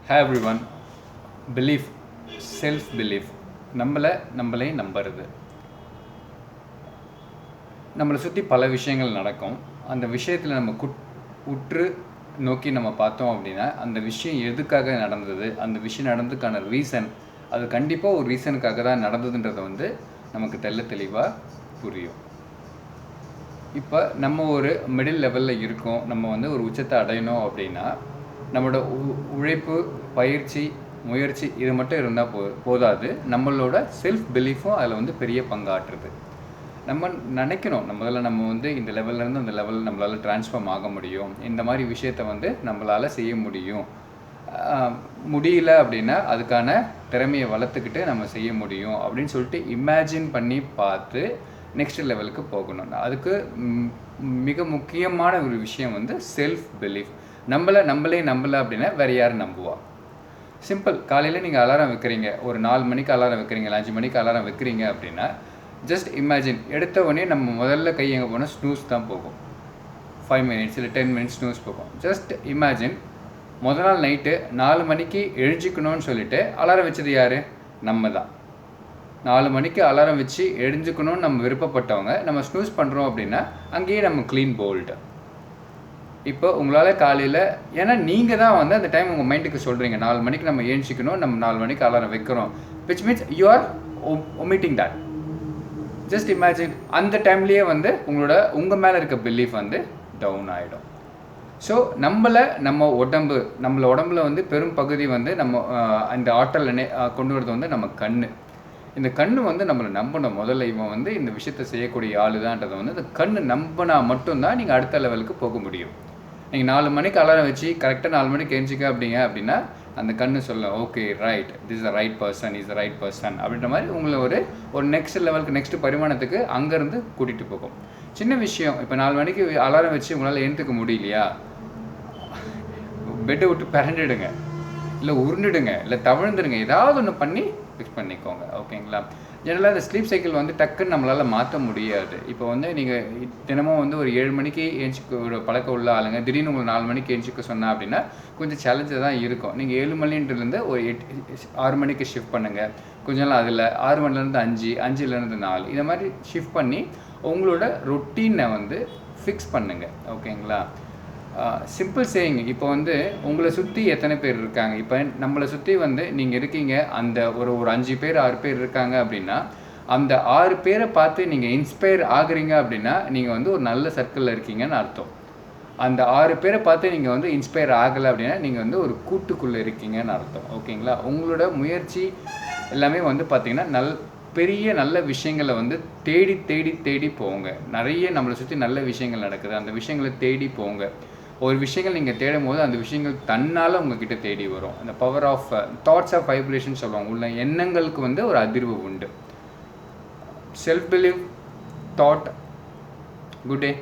Hi everyone. Belief, self belief. நம்மளே நம்புறது. நம்மளை சுற்றி பல விஷயங்கள் நடக்கும். அந்த விஷயத்தில் நம்ம உற்று நோக்கி நம்ம பார்த்தோம் அப்படின்னா அந்த விஷயம் எதுக்காக நடந்தது, அந்த விஷயம் நடந்ததுக்கான ரீசன், அது கண்டிப்பாக ஒரு ரீசனுக்காக தான் நடந்ததுன்றது நமக்கு தெளிவாக புரியும். இப்போ நம்ம ஒரு மிடில் லெவலில் இருக்கோம், நம்ம ஒரு உச்சத்தை அடையணும் அப்படின்னா நம்மளோட உழைப்பு, பயிற்சி, முயற்சி இது மட்டும் இருந்தால் போதாது. நம்மளோட செல்ஃப் பிலீஃபும் அதில் பெரிய பங்காற்றுது. நம்ம நினைக்கணும் நம்ம இந்த லெவல்லேருந்து அந்த லெவலில் நம்மளால் ட்ரான்ஸ்ஃபார்ம் ஆக முடியும், இந்த மாதிரி விஷயத்தை நம்மளால் செய்ய முடியும். முடியல அப்படின்னா அதுக்கான திறமையை வளர்த்துக்கிட்டு நம்ம செய்ய முடியும் அப்படின்னு சொல்லிட்டு இமேஜின் பண்ணி பார்த்து நெக்ஸ்ட் லெவலுக்கு போகணும். அதுக்கு மிக முக்கியமான ஒரு விஷயம் செல்ஃப் பிலீஃப். நம்மளே நம்பலை அப்படின்னா வேறு யார் நம்புவா? சிம்பிள். காலையில் நீங்கள் அலாரம் வைக்கிறீங்க, ஒரு 4 மணிக்கு அலாரம் வைக்கிறீங்க, 5 மணிக்கு அலாரம் வைக்கிறீங்க அப்படின்னா ஜஸ்ட் இமேஜின். எடுத்த உடனே நம்ம முதல்ல கை எங்கே போனால் ஸ்னூஸ் தான் போகும். 5 மினிட்ஸ் இல்லை 10 மினிட்ஸ் ஸ்னூஸ் போகும். ஜஸ்ட் இமேஜின், முதல் நாள் நைட்டு 4 மணிக்கு எழுஞ்சிக்கணும்னு சொல்லிட்டு அலாரம் வச்சது யார்? நம்ம தான். 4 மணிக்கு அலாரம் வச்சு எழுஞ்சிக்கணும்னு நம்ம விருப்பப்பட்டவங்க நம்ம ஸ்னூஸ் பண்ணுறோம் அப்படின்னா அங்கேயே நம்ம க்ளீன் போல்டு. இப்போ உங்களால் காலையில், ஏன்னா நீங்கள் தான் அந்த டைம் உங்கள் மைண்டுக்கு சொல்கிறீங்க 4 மணிக்கு நம்ம ஏஞ்சிக்கணும், நம்ம 4 மணிக்கு அலாரம் வைக்கிறோம், which means you are omitting that. Just imagine, அந்த டைம்லேயே உங்கள் மேலே இருக்க பிலீஃப் டவுன் ஆகிடும். ஸோ நம்ம உடம்புல பெரும் பகுதி நம்ம அந்த ஆற்றல் கொண்டு வரது நம்ம கண். இந்த கண் நம்மளை நம்பணும். முதல்ல இவன் இந்த விஷயத்தை செய்யக்கூடிய ஆளு தான்ன்றதை இந்த கண் நம்பினா மட்டும்தான் நீங்கள் அடுத்த லெவலுக்கு போக முடியும். நீங்கள் 4 மணிக்கு அலாரம் வச்சு கரெக்டாக 4 மணிக்கு எழுந்திக்க அப்படின்னா அந்த கண்ணு சொல்லலாம், okay right, this is the right person, is the right person அப்படின்ற மாதிரி உங்களை ஒரு நெக்ஸ்ட் லெவலுக்கு, நெக்ஸ்ட் பரிமாணத்துக்கு அங்கேருந்து கூட்டிகிட்டு போகும். சின்ன விஷயம். இப்போ 4 மணிக்கு அலாரம் வச்சு உங்களால் எழுந்துக்க முடியலையா, பெட்டை விட்டு பிறண்டிடுங்க, இல்லை உருண்டுடுங்க, இல்லை தவிழ்ந்துடுங்க, ஏதாவது ஒன்று பண்ணி ஃபிக்ஸ் பண்ணிக்கோங்க. ஓகேங்களா? ஜெனரலாக இந்த ஸ்லீப் சைக்கிள் டக்குன்னு நம்மளால் மாற்ற முடியாது. இப்போ நீங்கள் தினமும் ஒரு 7 மணிக்கு ஏஞ்சிக்க ஒரு பழக்கம் உள்ள ஆளுங்க திடீர்னு உங்களுக்கு 4 மணிக்கு ஏஞ்சிக்க சொன்னால் அப்படின்னா கொஞ்சம் சேலஞ்சாக தான் இருக்கும். நீங்கள் 7 மணின்றிலேருந்து ஒரு 6 மணிக்கு ஷிஃப்ட் பண்ணுங்கள். கொஞ்ச நாள் அதில் 6 மணிலேருந்து 5, 5லேருந்து 4, இந்த மாதிரி ஷிஃப்ட் பண்ணி உங்களோட ரொட்டீனை ஃபிக்ஸ் பண்ணுங்கள். ஓகேங்களா? Simple saying. இப்போ உங்களை சுற்றி எத்தனை பேர் இருக்காங்க? இப்போ நம்மளை சுற்றி நீங்கள் இருக்கீங்க, அந்த ஒரு 5 பேர் 6 பேர் இருக்காங்க அப்படின்னா அந்த 6 பேரை பார்த்து நீங்கள் இன்ஸ்பயர் ஆகுறீங்க அப்படின்னா நீங்கள் ஒரு நல்ல சர்க்கிளில் இருக்கீங்கன்னு அர்த்தம். அந்த 6 பேரை பார்த்து நீங்கள் இன்ஸ்பயர் ஆகலை அப்படின்னா நீங்கள் ஒரு கூட்டுக்குள்ளே இருக்கீங்கன்னு அர்த்தம். ஓகேங்களா? உங்களோட முயற்சி எல்லாமே பார்த்தீங்கன்னா பெரிய நல்ல விஷயங்களை தேடி தேடி தேடி போங்க. நிறைய நம்மளை சுற்றி நல்ல விஷயங்கள் நடக்குது, அந்த விஷயங்களை தேடி போங்க. ஒரு விஷயங்கள் நீங்கள் தேடும் போது அந்த விஷயங்கள் தன்னால் உங்ககிட்ட தேடி வரும். அந்த power of thoughts of vibration சொல்லுவாங்க. உள்ள எண்ணங்களுக்கு ஒரு அதிர்வு உண்டு. Self believe, thought. குட் டே.